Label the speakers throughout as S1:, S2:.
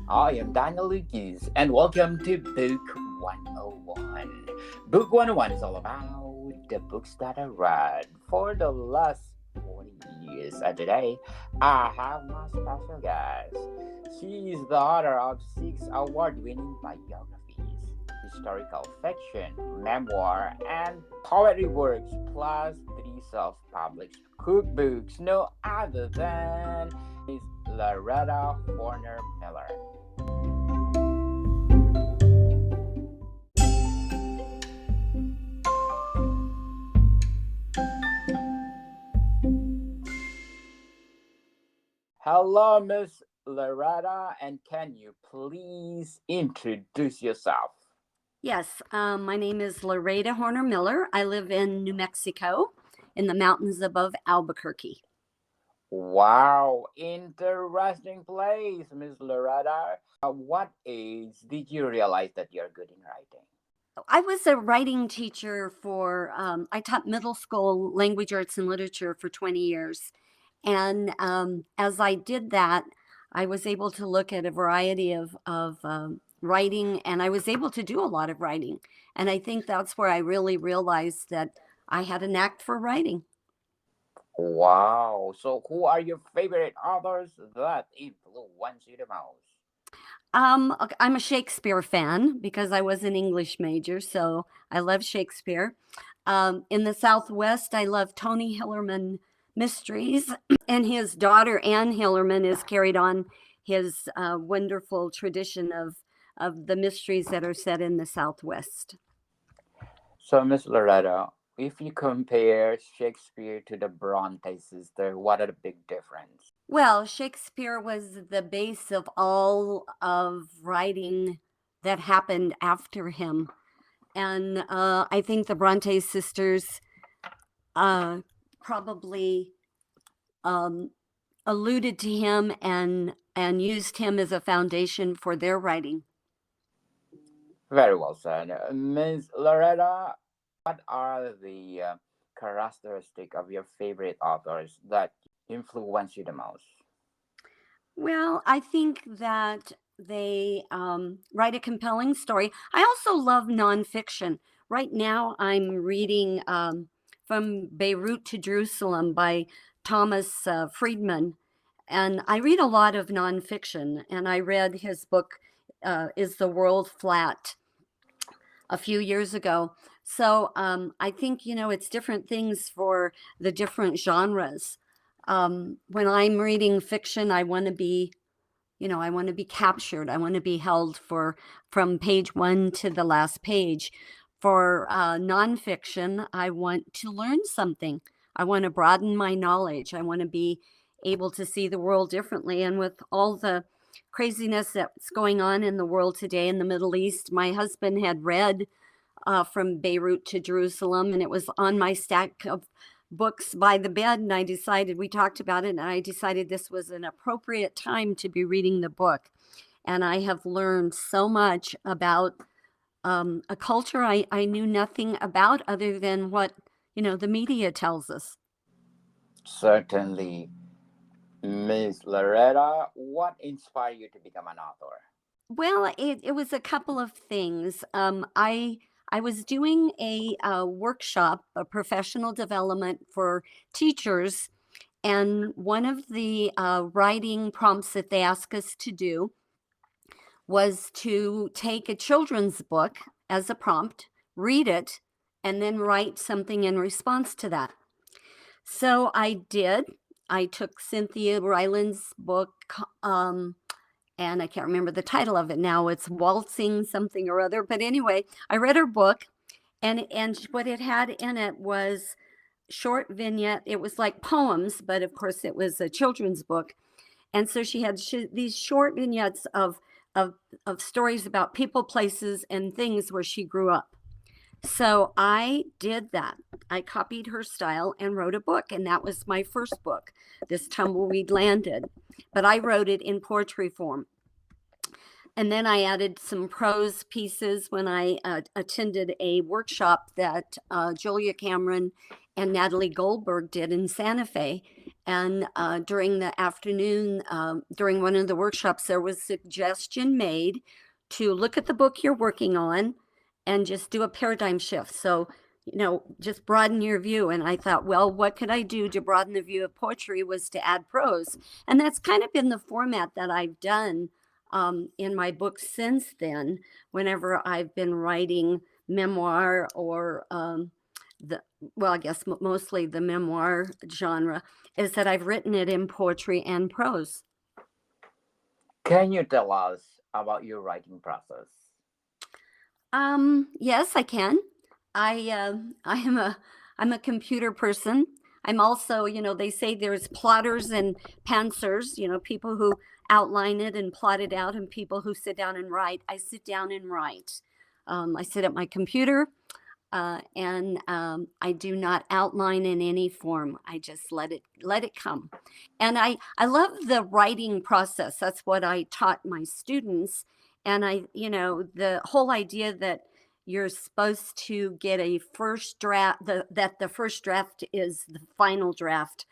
S1: I am Daniel Lucas, and welcome to Book 101. Book 101 is all about the books that I read for the last 40 years. And today, I have my special guest. She is the author of six award winning biographies, historical fiction, memoir, and poetry works, plus three self published cookbooks, no other than is Larada Horner Miller. Hello, Miss Larada, and can you please introduce yourself?
S2: Yes, my name is Larada Horner Miller. I live in New Mexico in the mountains above Albuquerque.
S1: Wow, interesting place, Miss Larada. At what age did you realize that you're good in writing?
S2: I was a writing teacher I taught middle school language arts and literature for 20 years. And as I did that, I was able to look at a variety of writing, and I was able to do a lot of writing. And I think that's where I really realized that I had a knack for writing.
S1: Wow, so who are your favorite authors that influence you the most?
S2: I'm a Shakespeare fan because I was an English major, so I love Shakespeare. In the Southwest, I love Tony Hillerman mysteries, and his daughter Anne Hillerman has carried on his wonderful tradition of the mysteries that are set in the Southwest.
S1: So, Miss Loretta, if you compare Shakespeare to the Bronte sister, what are the big difference?
S2: Well, Shakespeare was the base of all of writing that happened after him. And I think the Bronte sisters uh, probably um, alluded to him and used him as a foundation for their writing.
S1: Very well said. Miss Loretta, what are the characteristic of your favorite authors that influence you the most?
S2: Well, I think that they write a compelling story. I also love nonfiction. Right now, I'm reading From Beirut to Jerusalem by Thomas Friedman. And I read a lot of nonfiction. And I read his book, Is the World Flat, a few years ago. So I think, it's different things for the different genres. When I'm reading fiction, I want to be captured. I want to be held for from page one to the last page. For nonfiction, I want to learn something. I want to broaden my knowledge. I want to be able to see the world differently. And with all the craziness that's going on in the world today in the Middle East, my husband had read From Beirut to Jerusalem, and it was on my stack of books by the bed. And we talked about it, and I decided this was an appropriate time to be reading the book. And I have learned so much about a culture I knew nothing about other than what, the media tells us.
S1: Certainly. Miss Loretta, what inspired you to become an author?
S2: Well, it was a couple of things. I was doing a workshop, a professional development for teachers, and one of the writing prompts that they asked us to do was to take a children's book as a prompt, read it, and then write something in response to that. So I did. I took Cynthia Ryland's book, and I can't remember the title of it now. It's Waltzing something or other. But anyway, I read her book, and what it had in it was short vignette. It was like poems, but of course it was a children's book. And so she had these short vignettes of stories about people, places, and things where she grew up. So I did that. I copied her style and wrote a book, and that was my first book, This Tumbleweed Landed. But I wrote it in poetry form. And then I added some prose pieces when I attended a workshop that Julia Cameron and Natalie Goldberg did in Santa Fe. And during the afternoon, during one of the workshops, there was suggestion made to look at the book you're working on and just do a paradigm shift. So, just broaden your view. And I thought, well, what could I do to broaden the view of poetry was to add prose. And that's kind of been the format that I've done in my books since then, whenever I've been writing memoir or the well, I guess mostly the memoir genre, is that I've written it in poetry and prose.
S1: Can you tell us about your writing process?
S2: Yes, I can. I am I'm a computer person. I'm also, they say there's plotters and pantsers, people who outline it and plot it out, and people who sit down and write. I sit down and write. I sit at my computer, and I do not outline in any form. I just let it come, and I love the writing process. That's what I taught my students, and the whole idea that you're supposed to get a first draft, that the first draft is the final draft,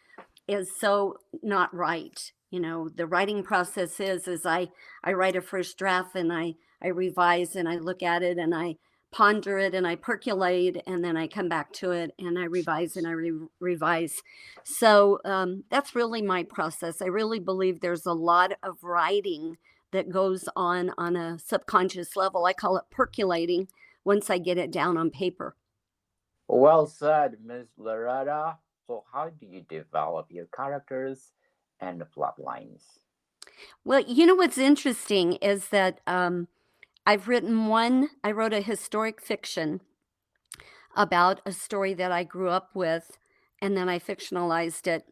S2: is so not right. The writing process is I write a first draft, and I revise, and I look at it, and I ponder it, and I percolate, and then I come back to it, and I revise, and I revise. So that's really my process. I really believe there's a lot of writing that goes on a subconscious level. I call it percolating once I get it down on paper.
S1: Well said, Miss Larada. So, how do you develop your characters and the plot lines?
S2: Well, what's interesting is that I wrote a historic fiction about a story that I grew up with, and then I fictionalized it.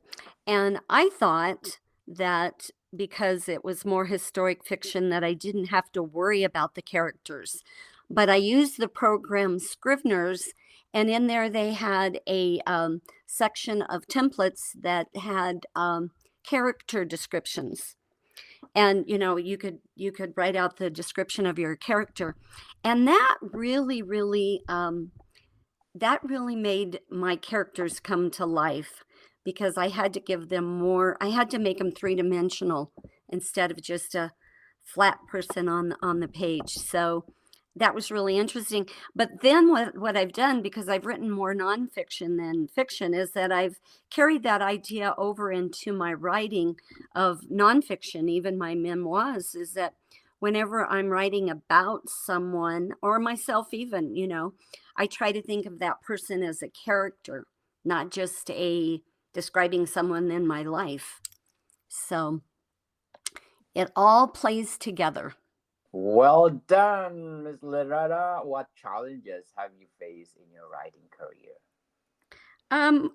S2: And I thought that because it was more historic fiction that I didn't have to worry about the characters. But I used the program Scrivener's, and in there they had a section of templates that had character descriptions. And you could write out the description of your character, and that really made my characters come to life, because I had to give them more. I had to make them three-dimensional instead of just a flat person on the page. So that was really interesting. But then what I've done, because I've written more nonfiction than fiction, is that I've carried that idea over into my writing of nonfiction, even my memoirs, is that whenever I'm writing about someone or myself, even, I try to think of that person as a character, not just a describing someone in my life. So it all plays together.
S1: Well done, Miss Larada. What challenges have you faced in your writing career?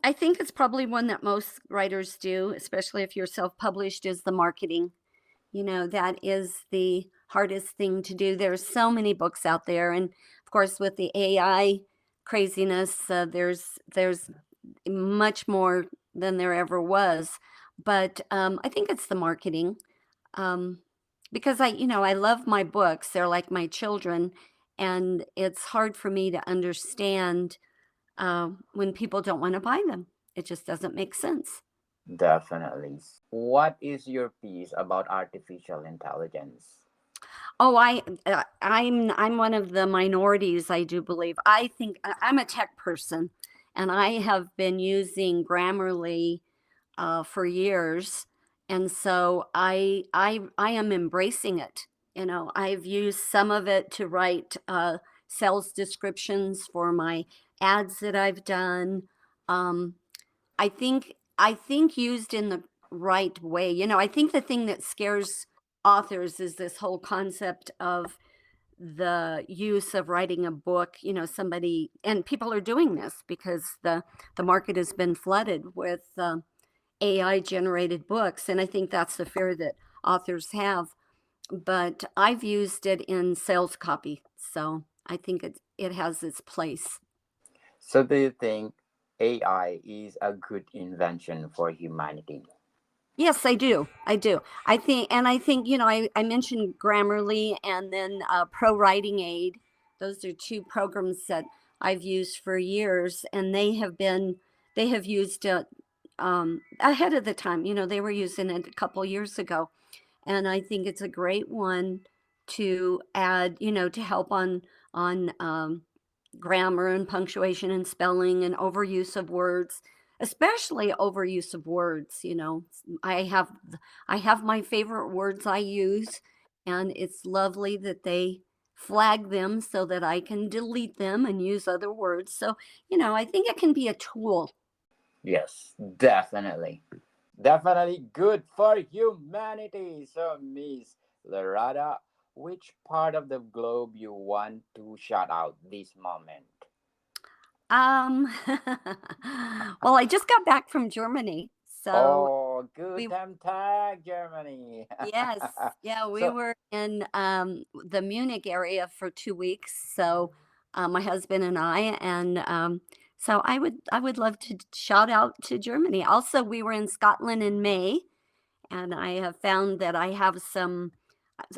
S2: I think it's probably one that most writers do, especially if you're self-published, is the marketing. That is the hardest thing to do. There's so many books out there, and of course, with the AI craziness, there's much more than there ever was. But I think it's the marketing, um, because I love my books. They're like my children, and it's hard for me to understand when people don't want to buy them. It just doesn't make sense.
S1: Definitely. What is your piece about artificial intelligence?
S2: Oh, I'm one of the minorities, I do believe. I think I'm a tech person, and I have been using Grammarly for years, and so I am embracing it. I've used some of it to write sales descriptions for my ads that I've done. Um, I think used in the right way. I think the thing that scares authors is this whole concept of the use of writing a book. Somebody, and people are doing this because the market has been flooded with AI generated books, and I think that's the fear that authors have. But I've used it in sales copy, so I think it has its place.
S1: So, do you think AI is a good invention for humanity?
S2: Yes, I do. I do. I think, I mentioned Grammarly and then Pro Writing Aid. Those are two programs that I've used for years, and they have used ahead of the time. They were using it a couple years ago, and I think it's a great one to add, to help on grammar and punctuation and spelling and overuse of words, especially overuse of words. I have my favorite words I use, and it's lovely that they flag them so that I can delete them and use other words. So, I think it can be a tool.
S1: Yes, definitely. Definitely good for humanity. So, Miss Larada, which part of the globe you want to shout out this moment?
S2: Um, well, I just got back from Germany, so
S1: Oh, good
S2: we
S1: time tag, Germany.
S2: yes, yeah, we
S1: So,
S2: were in the Munich area for 2 weeks. So my husband and I, and so I would love to shout out to Germany. Also, we were in Scotland in May, and I have found that I have some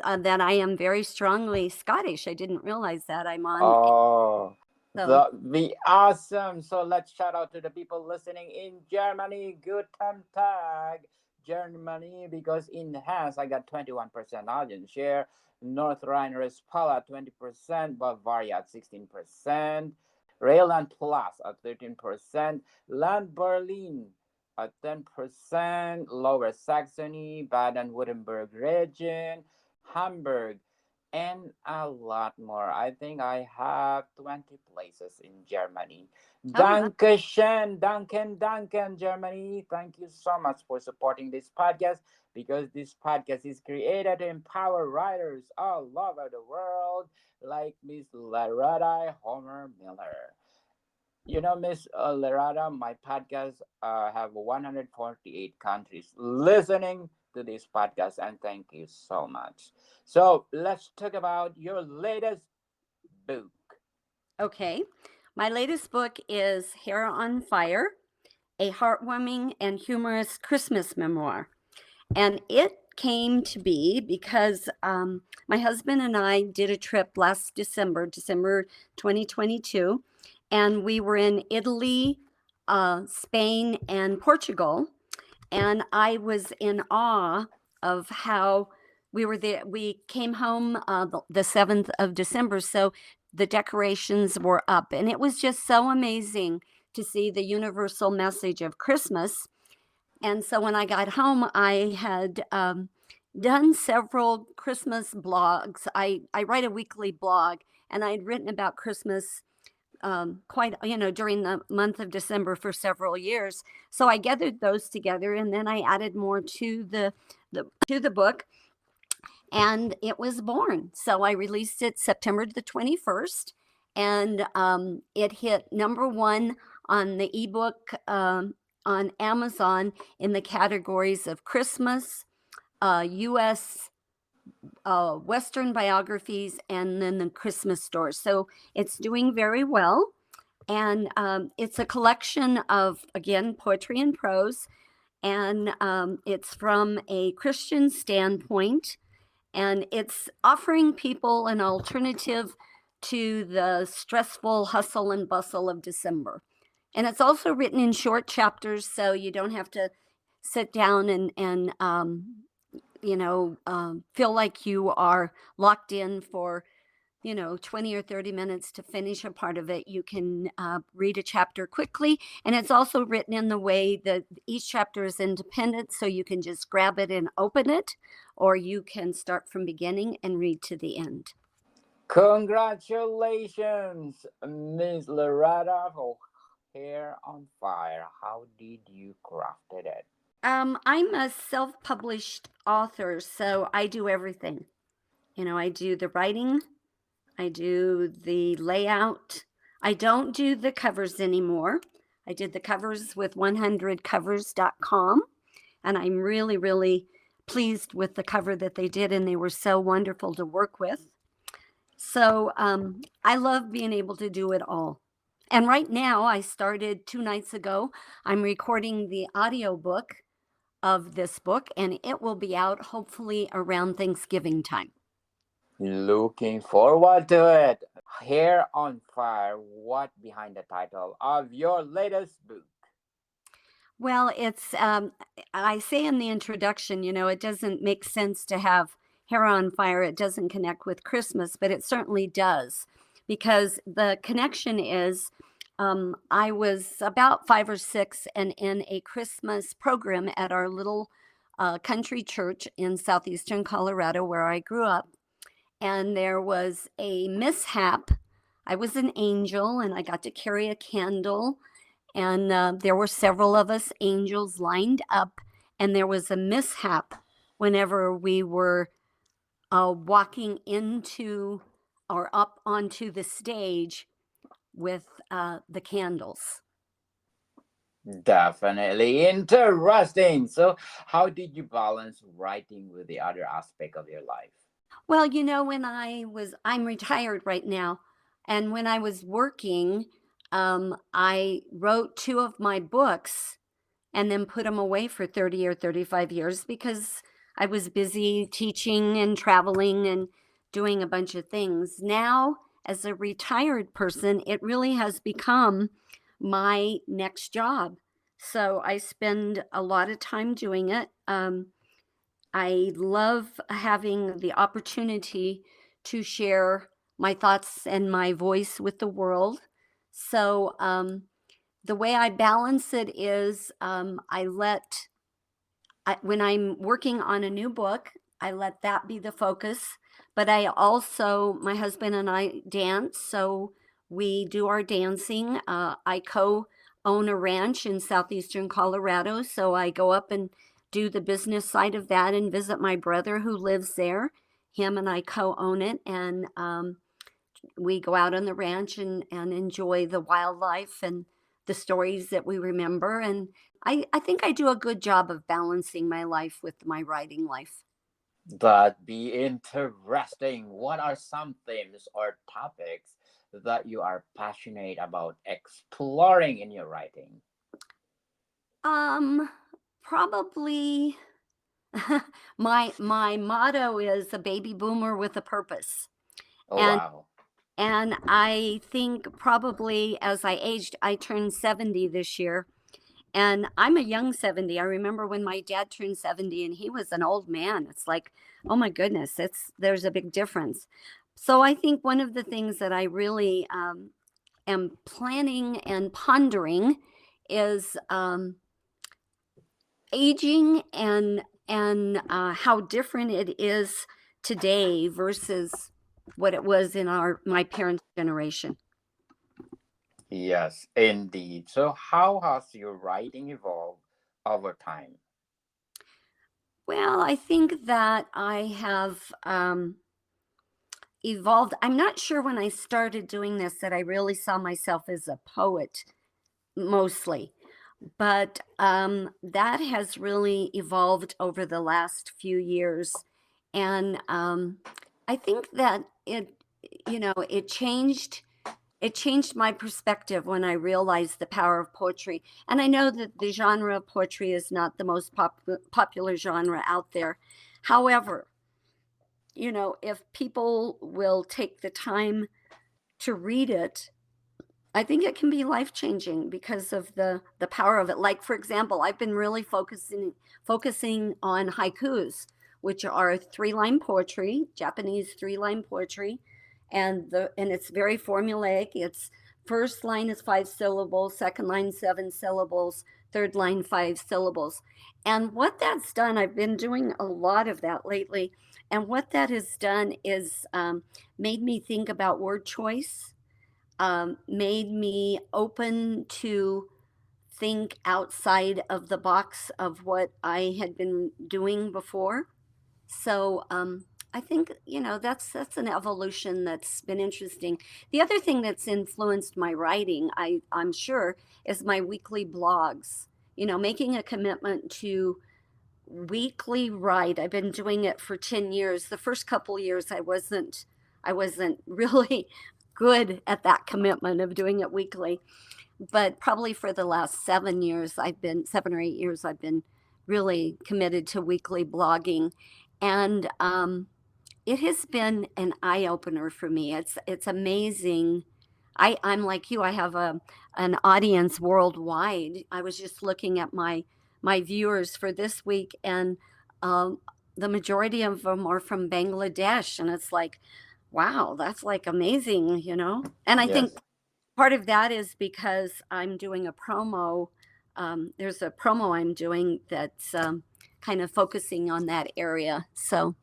S2: that I am very strongly Scottish. I didn't realize that I'm on.
S1: oh,
S2: So
S1: that be awesome. So let's shout out to the people listening in Germany. Good time tag, Germany, because in Hesse I got 21% audience share. North Rhine-Westphalia 20%, Bavaria at 16%, Rheinland Plus at 13%, Land Berlin at 10%, Lower Saxony, Baden-Württemberg region, Hamburg, and a lot more. I think I have 20 places in Germany.
S2: oh, wow.
S1: Dankeschön, Danken, Germany. Thank you so much for supporting this podcast, because this podcast is created to empower writers all over the world, like Miss Larada Homer Miller. Miss Larada, my podcast have 148 countries listening to this podcast, and thank you so much. So let's talk about your latest book.
S2: Okay. My latest book is Hair on Fire, a heartwarming and humorous Christmas memoir. And it came to be because my husband and I did a trip last December 2022, and we were in Italy, Spain, and Portugal. And I was in awe of how we were there. We came home the 7th of December, so the decorations were up, and it was just so amazing to see the universal message of Christmas. And so when I got home, I had done several Christmas blogs. I write a weekly blog, and I'd written about Christmas quite, during the month of December for several years. So I gathered those together, and then I added more to the book, and it was born. So I released it September the 21st, and it hit number one on the ebook on Amazon in the categories of Christmas, U.S. Western biographies, and then the Christmas stores. So it's doing very well. And it's a collection of, again, poetry and prose. And it's from a Christian standpoint. And it's offering people an alternative to the stressful hustle and bustle of December. And it's also written in short chapters, so you don't have to sit down and feel like you are locked in for 20 or 30 minutes to finish a part of it. You can read a chapter quickly, and it's also written in the way that each chapter is independent, so you can just grab it and open it, or you can start from beginning and read to the end.
S1: Congratulations, Miss Larada, for Hair on Fire. How did you crafted it?
S2: I'm a self-published author, so I do everything. I do the writing, I do the layout. I don't do the covers anymore. I did the covers with 100covers.com, and I'm really, really pleased with the cover that they did, and they were so wonderful to work with. So I love being able to do it all. And right now, I started 2 nights ago. I'm recording the audiobook of this book, and it will be out hopefully around Thanksgiving time.
S1: Looking forward to it. Hair on Fire. What behind the title of your latest book?
S2: Well, I say in the introduction, it doesn't make sense to have hair on fire. It doesn't connect with Christmas, but it certainly does because the connection is I was about 5 or 6 and in a Christmas program at our little country church in southeastern Colorado where I grew up. And there was a mishap. I was an angel and I got to carry a candle and there were several of us angels lined up, and there was a mishap whenever we were walking into or up onto the stage with the candles.
S1: Definitely interesting. So, how did you balance writing with the other aspect of your life?
S2: Well, I'm retired right now, and when I was working, I wrote 2 of my books and then put them away for 30 or 35 years because I was busy teaching and traveling and doing a bunch of things. Now, as a retired person, it really has become my next job. So I spend a lot of time doing it. I love having the opportunity to share my thoughts and my voice with the world. So, the way I balance it is when I'm working on a new book, I let that be the focus. But my husband and I dance. So we do our dancing. I co own a ranch in southeastern Colorado. So I go up and do the business side of that and visit my brother who lives there. Him and I co own it. And we go out on the ranch and enjoy the wildlife and the stories that we remember. And I think I do a good job of balancing my life with my writing life.
S1: That'd be interesting. What are some themes or topics that you are passionate about exploring in your writing?
S2: Um, Probably my motto is a baby boomer with a purpose.
S1: Oh,
S2: And
S1: wow.
S2: and I think probably as I aged, I turned 70 this year. And I'm a young 70. I remember when my dad turned 70 and he was an old man. It's like, oh my goodness, there's a big difference. So I think one of the things that I really am planning and pondering is aging and how different it is today versus what it was in our my parents' generation.
S1: Yes, indeed. So, how has your writing evolved over time?
S2: Well, I think that I have evolved. I'm not sure when I started doing this that I really saw myself as a poet mostly, but that has really evolved over the last few years. And I think that it changed my perspective when I realized the power of poetry. And I know that the genre of poetry is not the most popular genre out there. However, if people will take the time to read it, I think it can be life changing because of the power of it. Like for example, I've been really focusing on haikus, which are 3 line poetry, Japanese 3 line poetry, and it's very formulaic. It's first line is 5 syllables, second line 7 syllables, third line 5 syllables. And what that's done, I've been doing a lot of that lately. And what that has done is made me think about word choice, made me open to think outside of the box of what I had been doing before. So I think that's an evolution that's been interesting. The other thing that's influenced my writing, I'm sure, is my weekly blogs. Making a commitment to weekly write. I've been doing it for 10 years. The first couple years I wasn't really good at that commitment of doing it weekly, but probably for the last 7 or 8 years I've been really committed to weekly blogging. And it has been an eye opener for me. It's amazing I'm like you. I have an audience worldwide. I was just looking at my viewers for this week, and um, the majority of them are from Bangladesh, and it's like, wow, that's like amazing, you know. And I think
S1: Yes.
S2: part of that is because I'm doing a promo. There's a promo I'm doing that's kind of focusing on that area. So,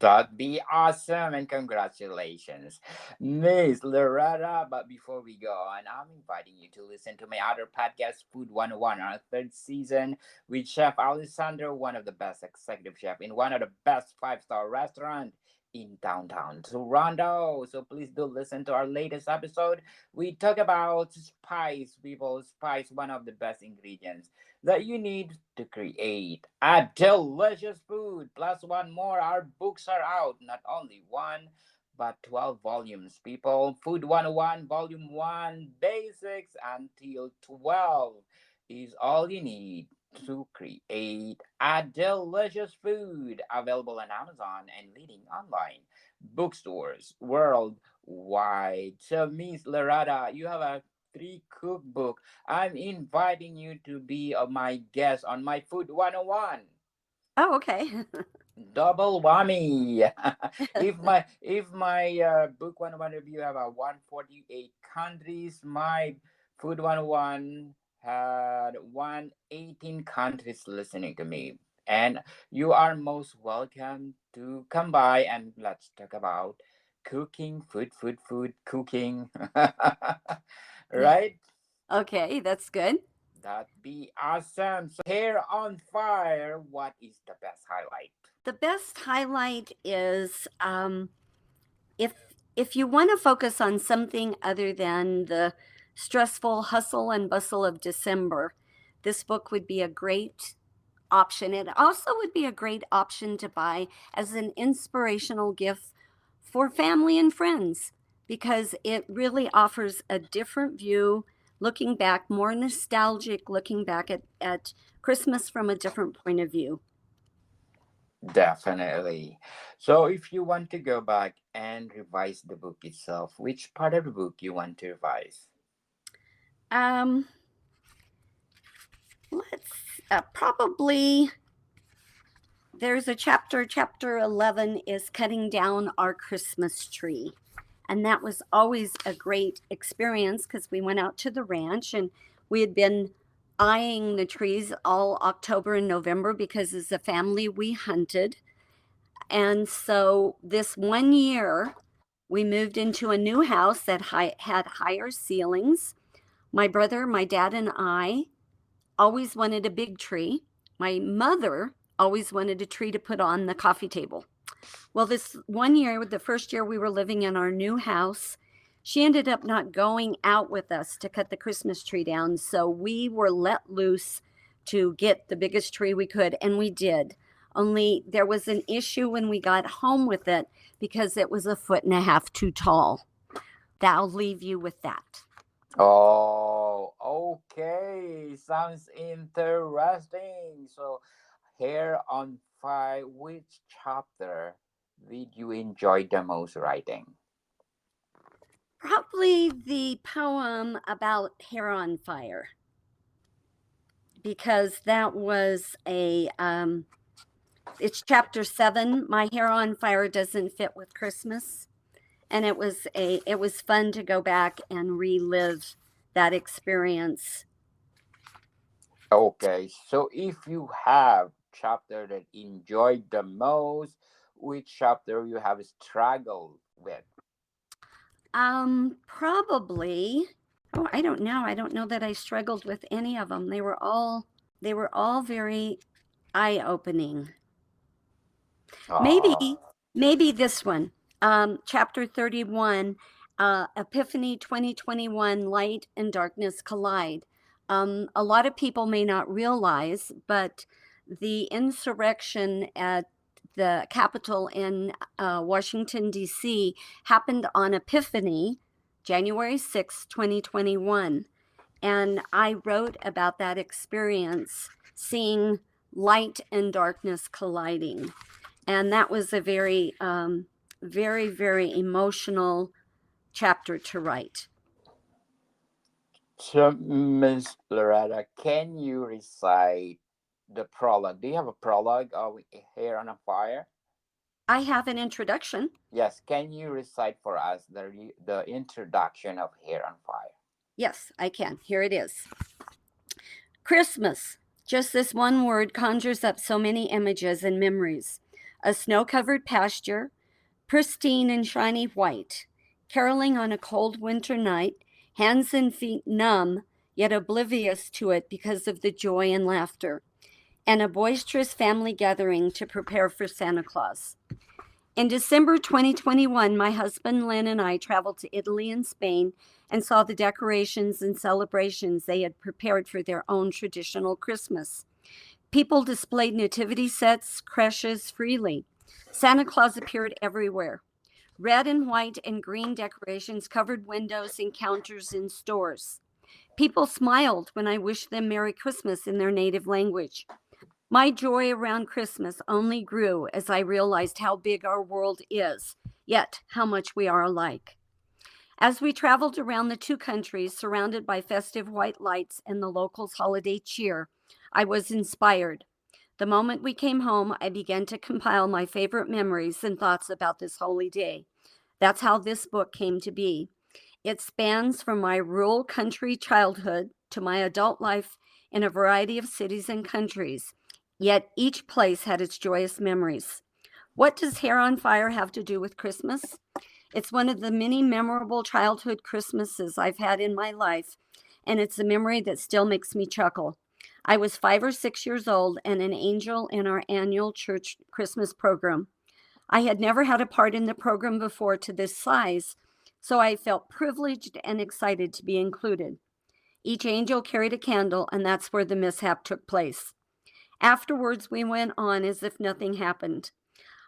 S1: That'd be awesome and congratulations, Miss Larada. But before we go on, I'm inviting you to listen to my other podcast, Food 101, our third season with Chef Alessandro, one of the best executive chef in one of the best five-star restaurant in downtown Toronto. So please do listen to our latest episode. We talk about spice, people. Spice, one of the best ingredients that you need to create a delicious food. Plus, one more. Our books are out. Not only one, but 12 volumes, people. Food 101, Volume 1, Basics until 12 is all you need to create a delicious food. Available on Amazon and leading online bookstores worldwide. So, Miss Larada, you have a three cookbook. I'm inviting you to be my guest on my Food 101.
S2: oh, okay.
S1: Double whammy. If my book 101 review have a 148 countries, my Food 101 had 118 countries listening to me. And you are most welcome to come by and let's talk about cooking, food, cooking. Right?
S2: Okay, that's good.
S1: That'd be awesome. So, hair on fire, what is the best highlight?
S2: The best highlight is if if you want to focus on something other than the stressful hustle and bustle of December, this book would be a great option. It also would be a great option to buy as an inspirational gift for family and friends because it really offers a different view, looking back, more nostalgic, looking back at Christmas from a different point of view.
S1: Definitely. So, if you want to go back and revise the book itself, which part of the book you want to revise?
S2: Um, let's probably there's a chapter 11 is cutting down our Christmas tree. And that was always a great experience because we went out to the ranch and we had been eyeing the trees all October and November because as a family we hunted. And so this one year we moved into a new house that had higher ceilings. My brother, my dad, and I always wanted a big tree. My mother always wanted a tree to put on the coffee table. Well, this one year, the first year we were living in our new house, she ended up not going out with us to cut the Christmas tree down. So we were let loose to get the biggest tree we could, and we did. Only there was an issue when we got home with it because it was a foot and a half too tall. That'll leave you with that.
S1: Oh, okay. Sounds interesting. So, hair on fire, which chapter did you enjoy the most writing?
S2: Probably the poem about Hair on Fire because that was it's chapter 7. My hair on fire doesn't fit with Christmas, and it was fun to go back and relive that experience.
S1: Okay, so if you have chapter that enjoyed the most, which chapter you have struggled with?
S2: Probably. Oh, I don't know. I don't know that I struggled with any of them. They were all very eye opening.
S1: Oh,
S2: Maybe, maybe this one, chapter 31, Epiphany 2021, Light and Darkness Collide. A lot of people may not realize, but the insurrection at the Capitol in Washington, D.C. happened on Epiphany, January 6, 2021. And I wrote about that experience, seeing light and darkness colliding, and that was a very very emotional chapter to write.
S1: So, Miss Loretta, can you recite the prologue? Do you have a prologue of Hair on a Fire?
S2: I have an introduction.
S1: Yes, can you recite for us the introduction of Hair on Fire?
S2: Yes, I can. Here it is. Christmas. Just this one word conjures up so many images and memories. A snow covered pasture, pristine and shiny white, caroling on a cold winter night, hands and feet numb, yet oblivious to it because of the joy and laughter, and a boisterous family gathering to prepare for Santa Claus. In December 2021, my husband Lynn and I traveled to Italy and Spain and saw the decorations and celebrations they had prepared for their own traditional Christmas. People displayed nativity sets, creches freely. Santa Claus appeared everywhere. Red and white and green decorations covered windows and counters in stores. People smiled when I wished them Merry Christmas in their native language. My joy around Christmas only grew as I realized how big our world is, yet how much we are alike. As we traveled around the two countries, surrounded by festive white lights and the locals' holiday cheer, I was inspired. The moment we came home, I began to compile my favorite memories and thoughts about this holy day. That's how this book came to be. It spans from my rural country childhood to my adult life in a variety of cities and countries, yet each place had its joyous memories. What does Hair on Fire have to do with Christmas? It's one of the many memorable childhood Christmases I've had in my life, and it's a memory that still makes me chuckle. I was 5 or 6 years old and an angel in our annual church Christmas program. I had never had a part in the program before to this size, so I felt privileged and excited to be included. Each angel carried a candle, and that's where the mishap took place. Afterwards, we went on as if nothing happened.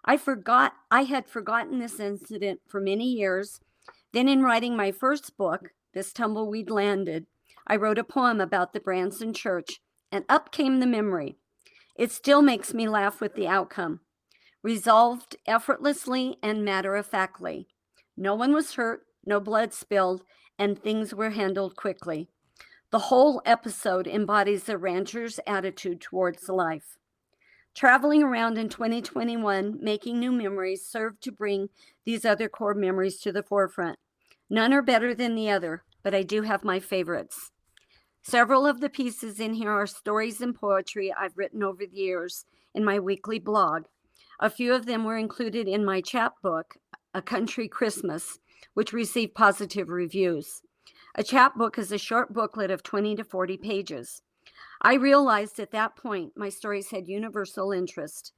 S2: I had forgotten this incident for many years. Then in writing my first book, This Tumbleweed Landed, I wrote a poem about the Branson Church, and up came the memory. It still makes me laugh with the outcome. Resolved effortlessly and matter-of-factly. No one was hurt, no blood spilled, and things were handled quickly. The whole episode embodies the rancher's attitude towards life. Traveling around in 2021, making new memories served to bring these other core memories to the forefront. None are better than the other, but I do have my favorites. Several of the pieces in here are stories and poetry I've written over the years in my weekly blog. A few of them were included in my chapbook, A Country Christmas, which received positive reviews. A chapbook is a short booklet of 20 to 40 pages. I realized at that point my stories had universal interest.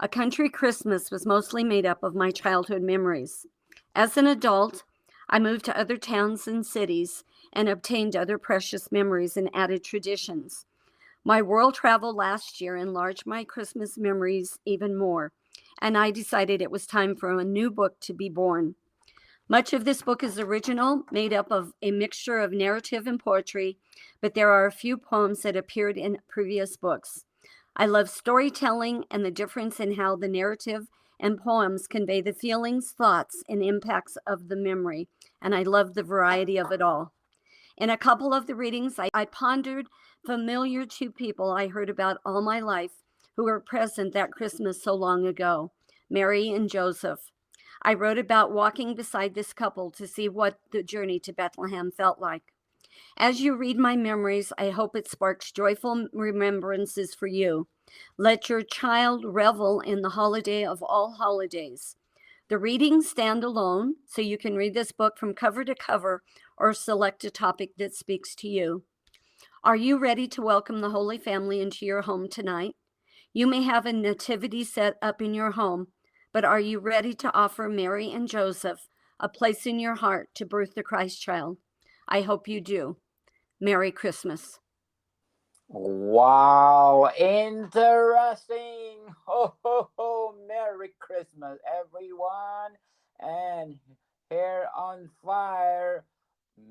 S2: A Country Christmas was mostly made up of my childhood memories. As an adult, I moved to other towns and cities and obtained other precious memories and added traditions. My world travel last year enlarged my Christmas memories even more, and I decided it was time for a new book to be born. Much of this book is original, made up of a mixture of narrative and poetry, but there are a few poems that appeared in previous books. I love storytelling and the difference in how the narrative and poems convey the feelings, thoughts, and impacts of the memory, and I love the variety of it all. In a couple of the readings, I pondered familiar two people I heard about all my life who were present that Christmas so long ago, Mary and Joseph. I wrote about walking beside this couple to see what the journey to Bethlehem felt like. As you read my memories, I hope it sparks joyful remembrances for you. Let your child revel in the holiday of all holidays. The readings stand alone, so you can read this book from cover to cover or select a topic that speaks to you. Are you ready to welcome the Holy Family into your home tonight? You may have a nativity set up in your home, but are you ready to offer Mary and Joseph a place in your heart to birth the Christ child? I hope you do. Merry Christmas.
S1: Wow, interesting. Ho, ho, ho. Merry Christmas, everyone. And Hair on Fire,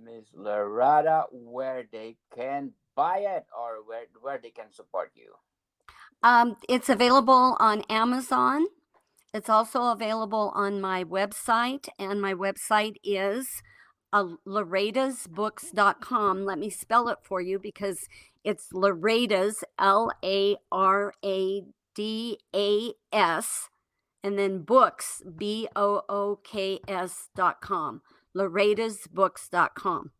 S1: Miss Larada, where they can buy it or where they can support you.
S2: It's available on Amazon. It's also available on my website, and my website is laradasbooks.com. Let me spell it for you because it's Laradas, Laradas, and then books, books.com. laradasbooks.com.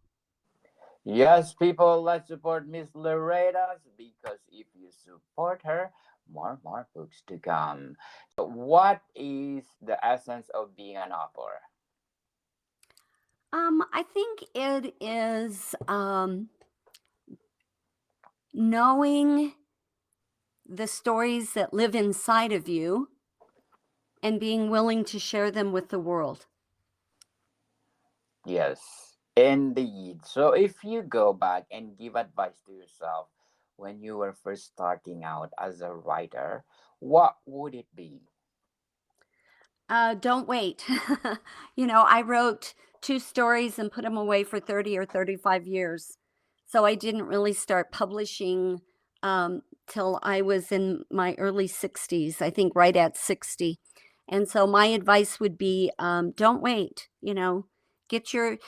S1: Yes, people, let's support Miss Larada because if you support her, more books to come. So, what is the essence of being an author?
S2: I think it is knowing the stories that live inside of you and being willing to share them with the world.
S1: Yes, indeed. So, if you go back and give advice to yourself when you were first starting out as a writer, what would it be?
S2: Don't wait. I wrote 2 stories and put them away for 30 or 35 years. So I didn't really start publishing till I was in my early 60s, I think right at 60. And so my advice would be don't wait, get your,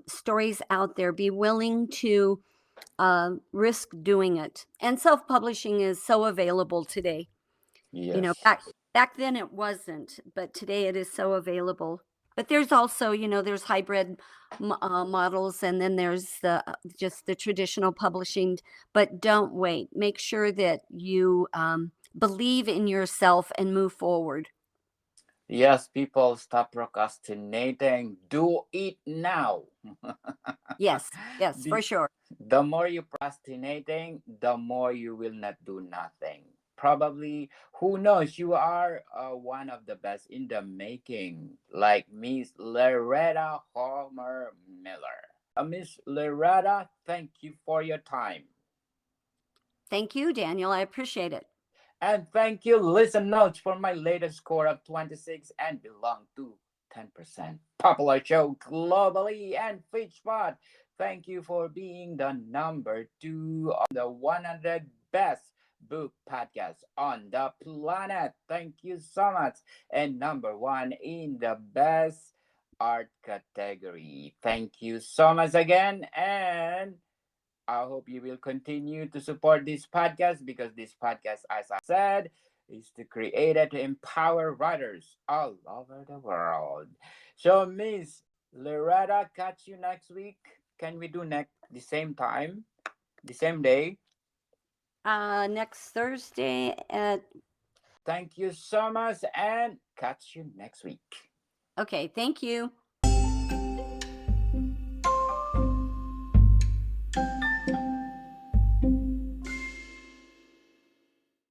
S2: stories out there. Be willing to risk doing it. And self-publishing is so available today.
S1: Yes.
S2: Back then it wasn't, but today it is so available. But there's also, there's hybrid models, and then there's the just the traditional publishing. But don't wait. Make sure that you believe in yourself and move forward.
S1: Yes, people, stop procrastinating. Do it now.
S2: Yes, for
S1: Be-
S2: sure.
S1: the more you procrastinating, the more you will not do nothing. Probably, who knows, you are one of the best in the making, like Miss Loretta Homer Miller. Miss Loretta, thank you for your time.
S2: Thank you, Daniel. I appreciate it.
S1: And thank you, listen notes, for my latest score of 26 and belong to 10% popular show globally and Fitchpot. Thank you for being the number 2 on the 100 best book podcast on the planet. Thank you so much. And number 1 in the best art category. Thank you so much again. And I hope you will continue to support this podcast because this podcast, as I said, is to create it to empower writers all over the world. So, Miss Loretta, catch you next week. Can we do next the same time, the same day?
S2: Next Thursday at
S1: Thank you so much and catch you next week.
S2: okay. Thank you.